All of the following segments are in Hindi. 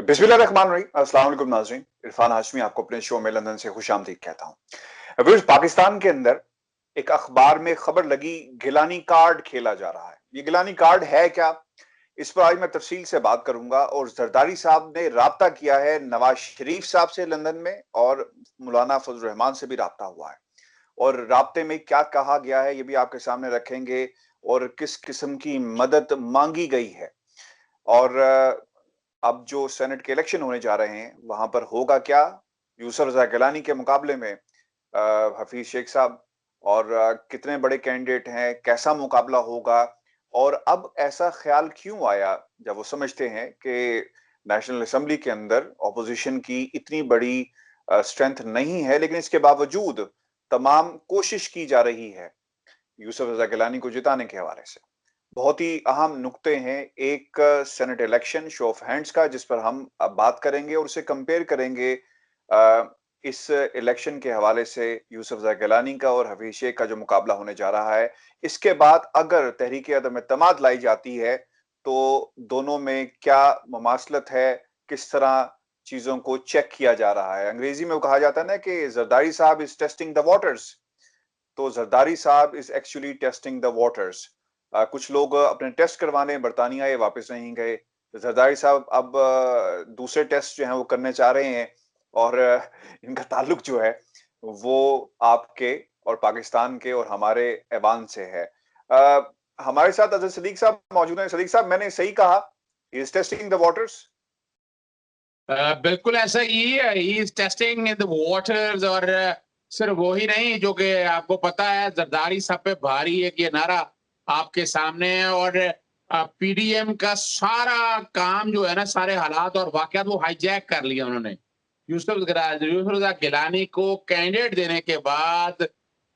बिस्मिल्लाहिर्रहमानिर्रहीम। अस्सलाम वालेकुम नाज़रीन। इरफान हाशमी आपको अपने शो में लंदन से खुशामदीद कहता हूँ। व्यूअर्स, पाकिस्तान के अंदर एक अखबार में खबर लगी, गिलानी कार्ड खेला जा रहा है। ये गिलानी कार्ड है क्या? इस पर आज मैं तफसील से बात करूंगा। और जरदारी साहब ने राब्ता किया है नवाज शरीफ साहब से लंदन में, और मौलाना फजल रहमान से भी राब्ता हुआ है। और राब्ते में क्या कहा गया है ये भी आपके सामने रखेंगे, और किस किस्म की मदद मांगी गई है। और अब जो सेनेट के इलेक्शन होने जा रहे हैं, वहां पर होगा क्या? यूसुफ रज़ा गिलानी के मुकाबले में हफीज शेख साहब, और कितने बड़े कैंडिडेट हैं, कैसा मुकाबला होगा? और अब ऐसा ख्याल क्यों आया, जब वो समझते हैं कि नेशनल असेंबली के अंदर ऑपोजिशन की इतनी बड़ी स्ट्रेंथ नहीं है, लेकिन इसके बावजूद तमाम कोशिश की जा रही है यूसुफ रज़ा गिलानी को जिताने के हवाले से। बहुत ही अहम नुक्ते हैं एक senate election show off hands का, जिस पर हम अब बात करेंगे और उसे कंपेयर करेंगे इस इलेक्शन के हवाले से यूसुफ ज़ा गिलानी का और हफीज शेख का जो मुकाबला होने जा रहा है। इसके बाद अगर तहरीक अदम एतमाद लाई जाती है, तो दोनों में क्या मुमासलत है, किस तरह चीजों को चेक किया जा रहा है। अंग्रेजी में वो कहा जाता है ना कि जरदारी साहब इज टेस्टिंग द वाटर्स, तो जरदारी साहब is actually testing the waters. कुछ लोग अपने टेस्ट करवाने बरतानिया आए, वापस नहीं गए। जरदारी साहब अब दूसरे टेस्ट जो हैं वो करने चाह रहे हैं, और इनका ताल्लुक जो है वो आपके और पाकिस्तान के और हमारे ऐवान से है। हमारे साथ अजहर सदीक साहब मौजूद हैं। सदीक साहब, मैंने सही कहा, इज टेस्टिंग द वाटर्स? बिल्कुल ऐसा ही है, he is testing in the waters. और सिर्फ वो ही नहीं, जो कि आपको पता है जरदारी सब पे भारी एक ये नारा आपके सामने है। और पीडीएम का सारा काम जो है ना, सारे हालात और वाकयात वो हाईजैक कर लिया उन्होंने। यूसुफ रज़ा गिलानी को कैंडिडेट देने के बाद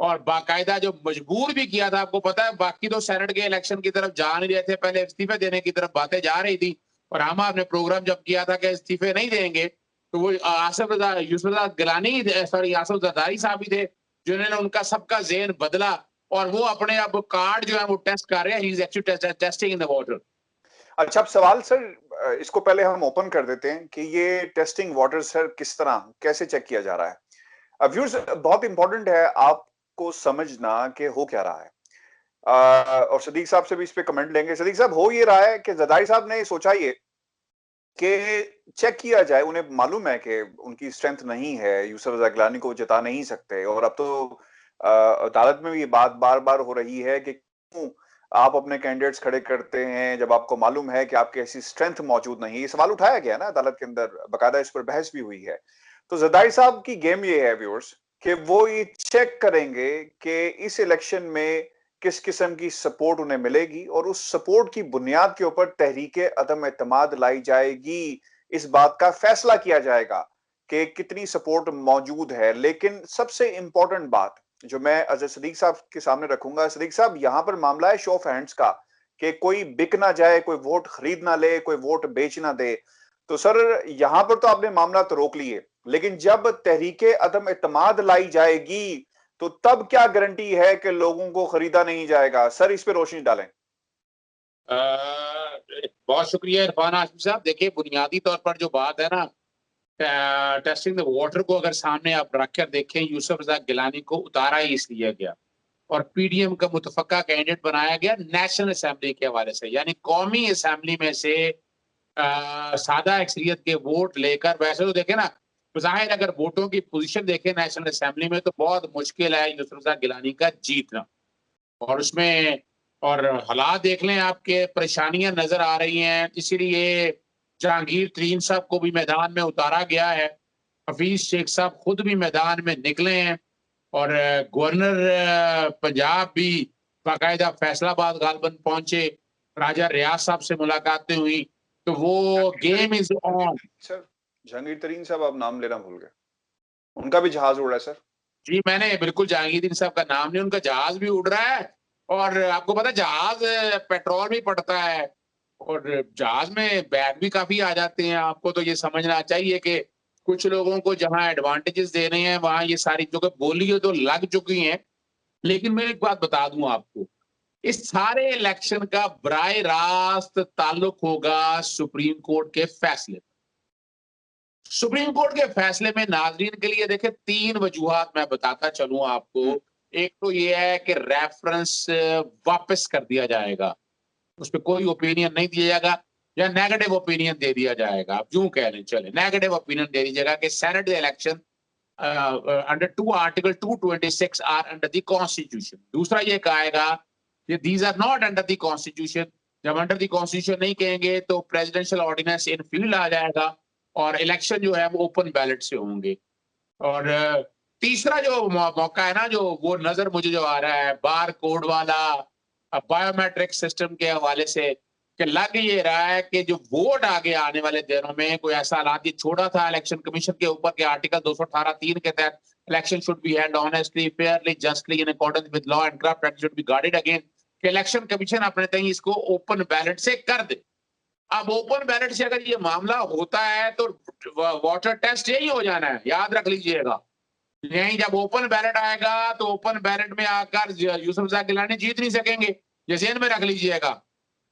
और बाकायदा जो मजबूर भी किया था, आपको पता है बाकी तो सेनेट के इलेक्शन की तरफ जा नहीं रहे थे, पहले इस्तीफे देने की तरफ बातें जा रही थी। और हम आपने प्रोग्राम जब किया था कि इस्तीफे नहीं देंगे, तो वो आसिफ रजा यूसुफ रजा गिलानी, सॉरी आसिफ जरदारी साहब ही थे जिन्होंने उनका सबका ज़हन बदला। और वो अपने अब कार्ड जो है वो टेस्ट कर रहे हैं। He is actually testing in the water. अच्छा, अब सवाल सर, इसको पहले हम ओपन कर देते हैं कि ये टेस्टिंग वाटर सर किस तरह, कैसे चेक किया जा रहा है। अब व्यूअर्स, बहुत इंपॉर्टेंट है आपको समझना कि हो क्या रहा है। और सदीक साहब से भी इस पे कमेंट लेंगे। सदीक साहब, हो ये रहा है कि जरदारी साहब ने सोचा ये कि चेक किया जाए। उन्हें मालूम है कि उनकी स्ट्रेंथ नहीं है, यूसुफ रज़ा गिलानी को जिता नहीं सकते। और अब तो अदालत में भी ये बात बार बार हो रही है कि क्यों आप अपने कैंडिडेट्स खड़े करते हैं जब आपको मालूम है कि आपकी ऐसी स्ट्रेंथ मौजूद नहीं है। ये सवाल उठाया गया ना अदालत के अंदर, बाकायदा इस पर बहस भी हुई है। तो जरदारी साहब की गेम ये है व्यूअर्स, कि वो ये चेक करेंगे कि इस इलेक्शन में किस किस्म की सपोर्ट उन्हें मिलेगी, और उस सपोर्ट की बुनियाद के ऊपर तहरीके अदम एतमाद लाई जाएगी। इस बात का फैसला किया जाएगा कि कितनी सपोर्ट मौजूद है। लेकिन सबसे इंपॉर्टेंट बात जो मैं अजहर सदीक साहब के सामने रखूंगा, सदीक साहब, यहां पर मामला है शो ऑफ हैंड्स का, कि कोई बिक ना जाए, कोई वोट खरीद ना ले, कोई वोट बेच ना दे। तो सर, यहां पर तो आपने मामला तो रोक लिए, लेकिन जब तहरीके अदम एतमाद लाई जाएगी, तो तब क्या गारंटी है कि लोगों को खरीदा नहीं जाएगा? सर, इस पे रोशनी डालें। बहुत शुक्रिया इरफान हाशमी साहब। देखिए, बुनियादी तौर पर जो बात है ना, टेस्टिंग द वाटर को अगर सामने आप रखकर देखें, यूसुफ रज़ा गिलानी को उतारा ही इसलिए गया और पीडीएम का मुतफक्का कैंडिडेट बनाया गया नेशनल असेंबली के हवाले से, यानी कौमी असेंबली में से सादा अक्सरियत के वोट लेकर। वैसे तो देखें ना, ज़ाहिर अगर वोटों की पोजीशन देखें नेशनल असेंबली में, तो बहुत मुश्किल है यूसुफ रज़ा गिलानी का जीतना। और उसमें और हालात देख लें, आपके परेशानियां नजर आ रही हैं। इसीलिए जहांगीर तरीन साहब को भी मैदान में उतारा गया है। हफीज शेख साहब खुद भी मैदान में निकले हैं। और गवर्नर पंजाब भी बाकायदा फैसलाबाद गालबन पहुंचे। राजा रियाज साहब से मुलाकातें हुई। तो वो game is on. Sir, Jahangir तरीन साहब आप नाम लेना भूल गए, उनका भी जहाज उड़ा है सर। जी, मैंने बिल्कुल जहांगीर साहब का नाम नहीं, उनका जहाज भी उड़ रहा है। और आपको पता है जहाज पेट्रोल भी पड़ता है, और जहाज में बैग भी काफी आ जाते हैं। आपको तो ये समझना चाहिए कि कुछ लोगों को जहां एडवांटेजेस दे रहे हैं, वहां ये सारी जो बोलियां तो लग चुकी हैं। लेकिन मैं एक बात बता दूं आपको, इस सारे इलेक्शन का बराह रास्त ताल्लुक होगा सुप्रीम कोर्ट के फैसले। सुप्रीम कोर्ट के फैसले में नाजरीन के लिए देखे 3 वजूहात मैं बताता चलूं आपको। एक तो ये है कि रेफरेंस वापस कर दिया जाएगा, उस पर कोई ओपिनियन नहीं दिया जाएगा, या नेगेटिव ओपिनियन दे दिया जाएगा। आप यूं कह लें, चले नेगेटिव ओपिनियन दे दीजिएगा कि senate election under 2 article 226 are under the constitution. दूसरा ये कहेगा कि these are not under the constitution. जब अंडर द कॉन्स्टिट्यूशन नहीं कहेंगे तो प्रेसिडेंशियल ऑर्डिनेंस इन फील्ड आ जाएगा और इलेक्शन जो है वो ओपन बैलेट से होंगे। और तीसरा जो मौका है ना, जो वो नजर मुझे जो आ रहा है बार कोड वाला बायोमेट्रिक सिस्टम के हवाले से, कि लग ये रहा है कि जो वोट आगे आने वाले दिनों में कोई ऐसा हालात ये छोड़ा था इलेक्शन कमीशन के ऊपर के आर्टिकल 218(3) के तहत election should be held honestly, Fairlie, justly, in accordance with law and corrupt and should be guarded against, कि इलेक्शन कमीशन अपने तय इसको ओपन बैलेट से कर दे। अब ओपन बैलेट से अगर ये मामला होता है तो वाटर टेस्ट यही हो जाना है, याद रख लीजिएगा। यही जब ओपन बैलेट आएगा तो ओपन बैलेट में आकर यूसुफ गिलानी जीत नहीं सकेंगे, ये ज़हन में रख लीजिएगा।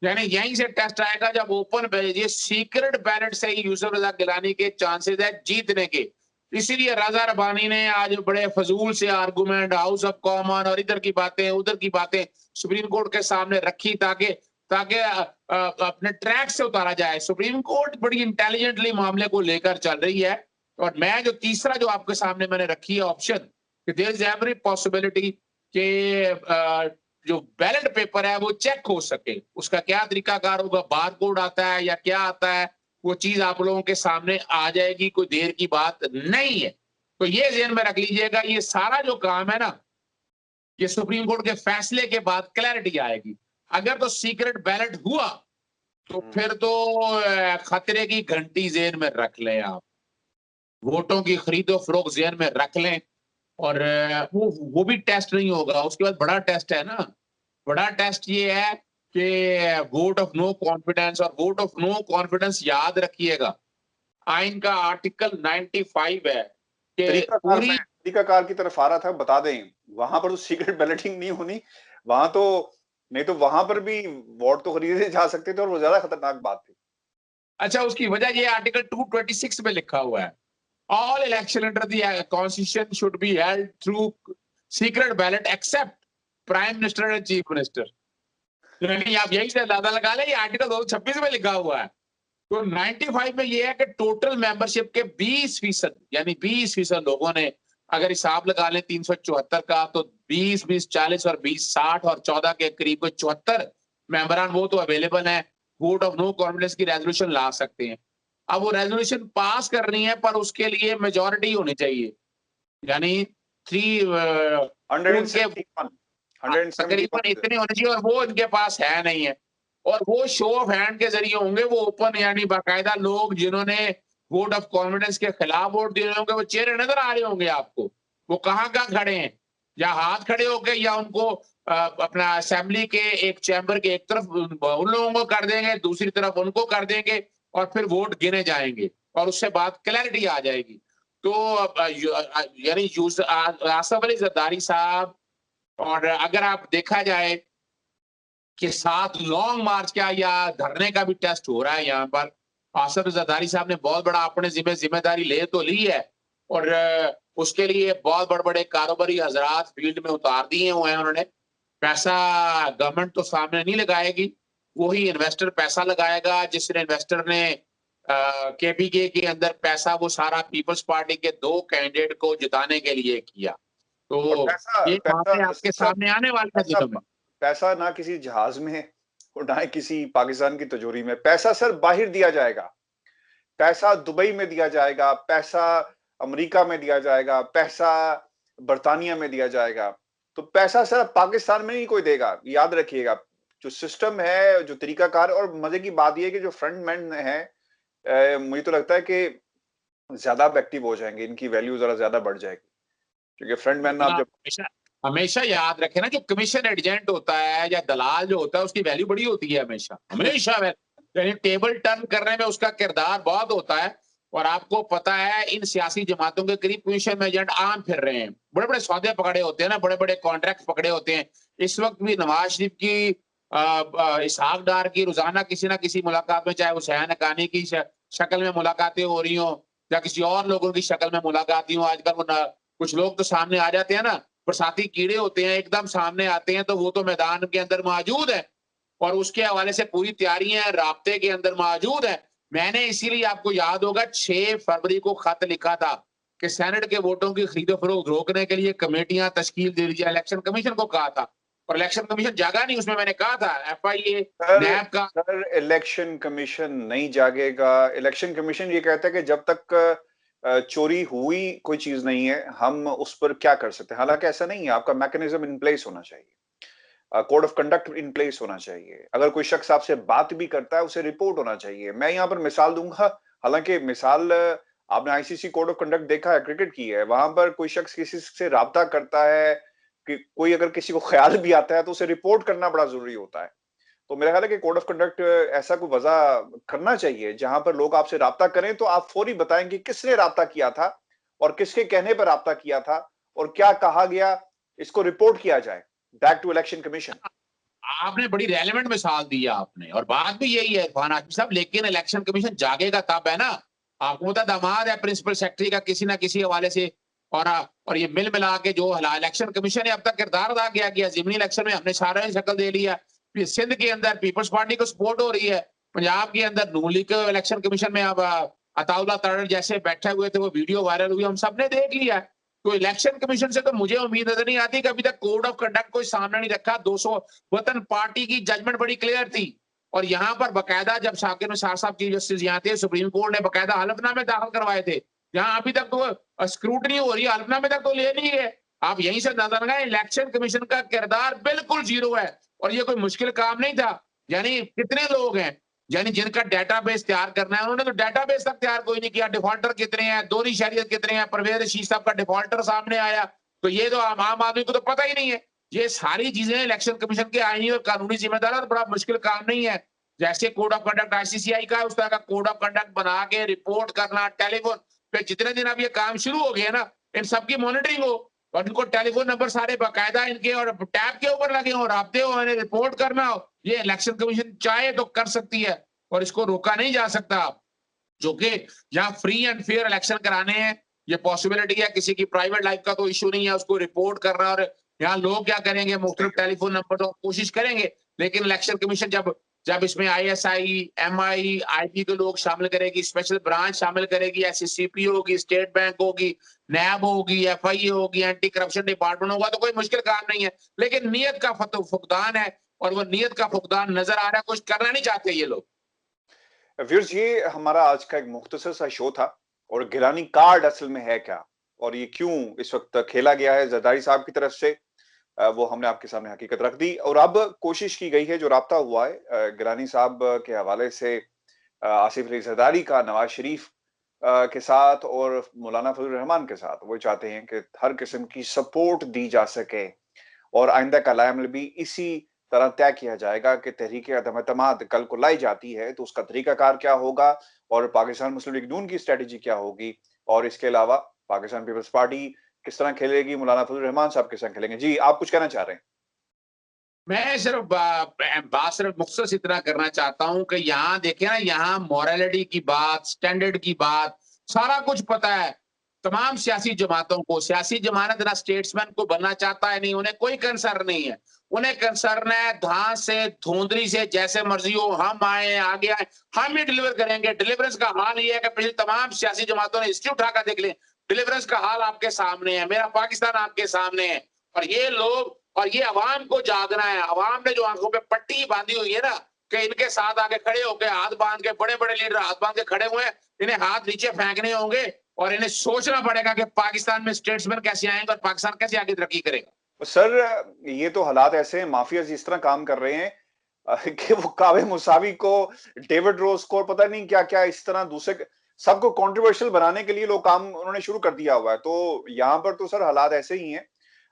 यानी यहीं से टेस्ट आएगा जब ओपन बैलेट, ये सीक्रेट बैलेट से ही यूसुफ रजा गिलानी के चांसेस है जीतने के। इसीलिए रजा रबानी ने आज बड़े फजूल से आर्गुमेंट हाउस ऑफ कॉमन और इधर की बातें उधर की बातें सुप्रीम कोर्ट के सामने रखी ताकि अपने ट्रैक से उतारा जाए। सुप्रीम कोर्ट बड़ी इंटेलिजेंटली मामले को लेकर चल रही है। और मैं जो तीसरा जो आपके सामने मैंने रखी है ऑप्शन, कि देयर इज एवरी पॉसिबिलिटी कि जो बैलेट पेपर है वो चेक हो सके। उसका क्या तरीकाकार होगा, बार कोड आता है या क्या आता है, वो चीज आप लोगों के सामने आ जाएगी, कोई देर की बात नहीं है। तो ये ज़हन में रख लीजिएगा, ये सारा जो काम है ना, ये सुप्रीम कोर्ट के फैसले के बाद क्लैरिटी आएगी। अगर तो सीक्रेट बैलेट हुआ तो फिर तो खतरे की घंटी ज़हन में रख लें आप, वोटों की खरीदो फरोख्त ज़हन में रख लें। और वो भी टेस्ट नहीं होगा। उसके बाद बड़ा टेस्ट है ना, बड़ा टेस्ट ये है कि वोट ऑफ नो कॉन्फिडेंस। और वोट ऑफ नो कॉन्फिडेंस याद रखिएगा, आइन का आर्टिकल 95 है कि पूरी तरीकाकार की तरफ आ रहा था, बता दें वहां पर तो सीक्रेट बैलेटिंग नहीं होनी, वहां तो नहीं तो वहां पर भी वोट तो खरीदे जा सकते थे और वो ज्यादा खतरनाक बात थी। अच्छा, उसकी वजह ये आर्टिकल 226 में लिखा हुआ है, all election under the constitution should be held through secret ballot except prime minister and chief minister। यानी आप यही से अंदाजा लगा लें, ये आर्टिकल 226 में लिखा हुआ है। तो 95 में ये है कि टोटल मेंबरशिप के 20% यानी 20% लोगों ने अगर हिसाब लगा लें 374 का, तो 20 20 40 और 20 60 और 14 के करीब 74 मेंबरान वो तो अवेलेबल हैं, वोट ऑफ नो कॉन्फिडेंस की रेजोल्यूशन ला सकते हैं। अब वो रेजोल्यूशन पास करनी है पर उसके लिए मेजॉरिटी होनी चाहिए, यानी 171 इतने होने चाहिए, और वो इनके पास है नहीं है। और वो शो ऑफ हैंड के जरिए होंगे, वो ओपन यानी बाकायदा लोग जिन्होंने वोट ऑफ कॉन्फिडेंस के खिलाफ वोट दिए होंगे, वो चेहरे नजर आ रहे होंगे आपको, वो कहाँ खड़े हैं, या हाथ खड़े होके, या उनको अपना असेंबली के एक चैम्बर के एक तरफ उन लोगों को कर देंगे, दूसरी तरफ उनको कर देंगे, और फिर वोट गिने जाएंगे और उससे बाद क्लैरिटी आ जाएगी। तो यानी आसफ अली जरदारी साहब, और अगर आप देखा जाए कि साथ लॉन्ग मार्च का या धरने का भी टेस्ट हो रहा है यहाँ पर, आसफ अली जरदारी साहब ने बहुत बड़ा अपने जिम्मेदारी ले तो ली है, और उसके लिए बहुत बड़े बड़े कारोबारी हजरात फील्ड में उतार दिए हुए हैं उन्होंने। पैसा गवर्नमेंट तो सामने नहीं लगाएगी, वही इन्वेस्टर पैसा लगाएगा, जिसने इन्वेस्टर ने केपीके के अंदर पैसा वो सारा पीपल्स पार्टी के 2 कैंडिडेट को जिताने के लिए किया। तो ये मामले आपके सामने आने वाले दिनों में। पैसा ना किसी जहाज में और ना किसी पाकिस्तान की तिजोरी में, पैसा सर बाहर दिया जाएगा, पैसा दुबई में दिया जाएगा, पैसा अमेरिका में दिया जाएगा, पैसा बर्तानिया में दिया जाएगा। तो पैसा सर पाकिस्तान में नहीं कोई देगा, याद रखिएगा। जो सिस्टम है, जो तरीकाकार, और मजे की बात यह है कि जो फ्रंटमैन है, मुझे तो लगता है कि ज्यादा एक्टिव हो जाएंगे, इनकी वैल्यू जरा ज्यादा बढ़ जाएगी, क्योंकि फ्रंटमैन आप जब हमेशा याद रखें ना, जो कमीशन एजेंट होता है या दलाल जो होता है उसकी वैल्यू बड़ी होती है हमेशा यानी टेबल टर्न करने में उसका किरदार बहुत होता है। और आपको पता है इन सियासी जमातों के करीब कमीशन एजेंट आम फिर रहे हैं, बड़े बड़े सौदे पकड़े होते हैं ना, बड़े बड़े कॉन्ट्रैक्ट पकड़े होते हैं। इस वक्त भी नवाज शरीफ की इसहाक डार की रोजाना किसी ना किसी मुलाकात में, चाहे हुसैन हक्कानी की शक्ल में मुलाकातें हो रही हो, या किसी और लोगों की शक्ल में मुलाकाती हूँ। आजकल वो कुछ लोग तो सामने आ जाते हैं ना, बरसाती कीड़े होते हैं, एकदम सामने आते हैं, तो वो तो मैदान के अंदर मौजूद है और उसके हवाले से पूरी तैयारियां राब्ते के अंदर मौजूद है। मैंने इसीलिए आपको याद होगा 6 फरवरी को खत लिखा था कि सेनेट के वोटों की खरीदो फरोख्त रोकने के लिए कमेटियां तश्कील दे दीजिए। इलेक्शन कमीशन को कहा था और इलेक्शन कमीशन जागा नहीं। उसमें मैंने कहा था FIA सर नैब का। सर इलेक्शन कमीशन नहीं जागेगा। इलेक्शन कमीशन ये कहता है कि जब तक चोरी हुई कोई चीज नहीं है, हम उस पर क्या कर सकते हैं। हालांकि ऐसा नहीं है, आपका मैकेनिज्म इन प्लेस होना चाहिए, code of conduct in place होना चाहिए। अगर कोई शख्स आपसे बात भी करता है, उसे रिपोर्ट होना चाहिए। मैं यहाँ पर मिसाल दूंगा, हालांकि मिसाल आपने ICC कोड ऑफ कंडक्ट देखा है, क्रिकेट की है, वहां पर कोई शख्स किसी से राब्ता करता है कि कोई अगर किसी को ख्याल भी आता है तो उसे रिपोर्ट करना बड़ा जरूरी होता है। तो मेरा ख्याल है कि कोड ऑफ कंडक्ट ऐसा कोई वजह करना चाहिए जहां पर लोग आपसे राब्ता करें तो आप फौरी बताएं कि किसने राब्ता किया था और किसके कहने पर राब्ता किया था और क्या कहा गया, इसको रिपोर्ट किया जाए बैक टू इलेक्शन कमीशन। आपने बड़ी रेलेवेंट मिसाल दी है आपने, और बात भी यही है इरफान हाशमी साहब, लेकिन इलेक्शन कमीशन जागेगा तब है ना। आपको पता दामाद है प्रिंसिपल सेक्रेटरी का किसी ना किसी हवाले से, और ये मिल मिला के जो इलेक्शन कमीशन ने अब तक किरदार अदा किया गया, जिमनी इलेक्शन में हमने सारा ही शक्ल दे लिया। सिंध के अंदर पीपल्स पार्टी को सपोर्ट हो रही है, पंजाब के अंदर नून लीग के इलेक्शन कमीशन में अब अताउल्ला तड़र जैसे बैठे हुए थे, वो वीडियो वायरल हुई, हम सबने देख लिया। तो इलेक्शन कमीशन से तो मुझे उम्मीद नजर नहीं आती कि अभी तक कोड ऑफ कंडक्ट कोई सामने नहीं रखा। 200 वतन पार्टी की जजमेंट बड़ी क्लियर थी और यहाँ पर बकायदा जब शाकिर निसार साहब चीफ जस्टिस यहाँ थे, सुप्रीम कोर्ट ने बकायदा हलफनामे दाखिल करवाए थे। यहाँ अभी तक तो स्क्रूटनी हो रही है, हलफनामे तक तो ले नहीं गए। आप यहीं से नजर लगाएं, इलेक्शन कमीशन का किरदार बिल्कुल जीरो है और ये कोई मुश्किल काम नहीं था। यानी कितने लोग हैं यानी जिनका डेटाबेस तैयार करना है, उन्होंने तो डेटाबेस तक तैयार कोई नहीं किया। डिफॉल्टर कितने हैं, दोहरी शहरियत कितने हैं, परवेज रशीद साहब का डिफॉल्टर सामने आया, तो ये तो आम आदमी को तो पता ही नहीं है। ये सारी चीजें इलेक्शन कमीशन के आईनी और कानूनी जिम्मेदार और बड़ा मुश्किल काम नहीं है। जैसे कोड ऑफ कंडक्ट ICCI का है, उस तरह का कोड ऑफ कंडक्ट बना के रिपोर्ट करना, टेलीफोन पे जितने दिन अब ये काम शुरू हो गया ना, इन सबकी मॉनिटरिंग हो और इनको टेलीफोन नंबर सारे बाकायदा इनके और टैब के ऊपर लगे हो, राब्ते हो, इन्हें रिपोर्ट करना हो, ये इलेक्शन कमीशन चाहे तो कर सकती है और इसको रोका नहीं जा सकता। जो कि यहाँ फ्री एंड फेयर इलेक्शन कराने हैं, ये पॉसिबिलिटी है। किसी की प्राइवेट लाइफ का तो इशू नहीं है, उसको रिपोर्ट करना। और यहाँ लोग क्या करेंगे, मुख्तलिफ टेलीफोन नंबर तो कोशिश करेंगे, लेकिन इलेक्शन कमीशन जब जब इसमें ISI, MI, IP के लोग शामिल करेगी, स्पेशल ब्रांच शामिल करेगी, SCCP होगी, स्टेट बैंक होगी, नैब होगी, FIA होगी, एंटी करप्शन डिपार्टमेंट होगा, तो कोई मुश्किल काम नहीं है। लेकिन नीयत का फुकदान है और वो नीयत का फुकदान नजर आ रहा है, कुछ करना नहीं चाहते ये लोग। व्यूअर्स, ये हमारा आज का एक मुख्तसर सा शो था और गिलानी कार्ड असल में है क्या और ये क्यों इस वक्त खेला गया है जरदारी साहब की तरफ से, वो हमने आपके सामने हकीकत रख दी। और अब कोशिश की गई है, जो राब्ता हुआ है गिलानी साहब के हवाले से आसिफ अली जरदारी का नवाज शरीफ के साथ और मौलाना फजल रहमान के साथ, वो चाहते हैं कि हर किस्म की सपोर्ट दी जा सके और आइंदा का लायमल भी इसी तरह तय किया जाएगा कि तहरीक अदम एतमाद कल को लाई जाती है तो उसका तरीकाकार क्या होगा और पाकिस्तान मुस्लिम लीग नून की स्ट्रेटेजी क्या होगी, और इसके अलावा पाकिस्तान पीपल्स पार्टी किस तरह खेलेगी, मौलाना फजल रहमान साहब किस तरह खेलेंगे। जी, आप कुछ कहना चाह रहे हैं? मैं सिर्फ बात सिर्फ मुख्तसर इतना करना चाहता हूं कि यहाँ देखे ना, यहाँ मोरालिटी की बात, स्टैंडर्ड की बात, सारा कुछ पता है तमाम सियासी जमातों को। सियासी जमात ना स्टेट्समैन को बनना चाहता है, नहीं, उन्हें कोई कंसर्न नहीं है। उन्हें कंसर्न है धां से धुंधली से जैसे मर्जी हो, हम आए आगे आए, हम ही डिलीवर करेंगे। डिलीवरेंस का हाल ये है कि पिछली तमाम सियासी जमातों ने हिस्ट्री उठाकर देख लें, डिलीवरेंस का हाल आपके सामने है, मेरा पाकिस्तान आपके सामने है। और ये लोग और ये अवाम को जागना है। अवाम ने जो आंखों पे पट्टी बांधी हुई है ना, कि इनके साथ आके खड़े होके हाथ बांध के, बड़े बड़े लीडर हाथ बांध के खड़े हुए हैं, इन्हें हाथ नीचे फेंकने होंगे और इन्हें सोचना पड़ेगा कि पाकिस्तान में स्टेट्समैन कैसे आएंगे और पाकिस्तान कैसे आगे तरक्की करेगा। सर, ये तो हालात ऐसे हैं, माफिया इस तरह काम कर रहे हैं कि वो कावे मुसावी को, डेविड रोज को, पता नहीं क्या क्या इस तरह दूसरे सबको कंट्रोवर्शियल बनाने के लिए लोग काम उन्होंने शुरू कर दिया हुआ है। तो यहाँ पर तो सर हालात ऐसे ही हैं।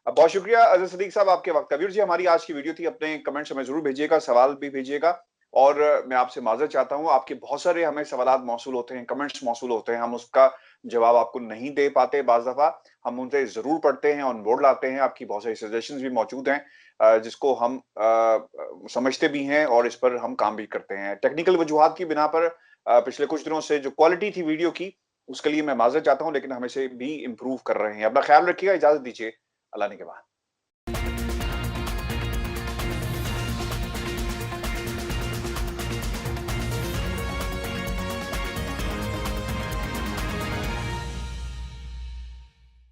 बहुत शुक्रिया अजहर सदीक साहब आपके वक्त का। वीर जी, हमारी आज की वीडियो थी, अपने कमेंट्स हमें जरूर भेजिएगा, सवाल भी भेजिएगा और मैं आपसे माजरत चाहता हूँ, आपके बहुत सारे हमें सवालात मौसूल होते हैं, कमेंट्स मौसूल होते हैं, हम उसका जवाब आपको नहीं दे पाते। बाज दफा हम उनसे जरूर पढ़ते हैं, ऑन बोर्ड लाते हैं। आपकी बहुत सारी सजेशंस भी मौजूद हैं जिसको हम समझते भी हैं और इस पर हम काम भी करते हैं। टेक्निकल वजूहात की बिना पर पिछले कुछ दिनों से जो क्वालिटी थी वीडियो की उसके लिए मैं माजरत चाहता हूं, लेकिन हमें से भी इम्प्रूव कर रहे हैं। अपना ख्याल रखिएगा, इजाजत दीजिए, अल्लाह ने के बाद।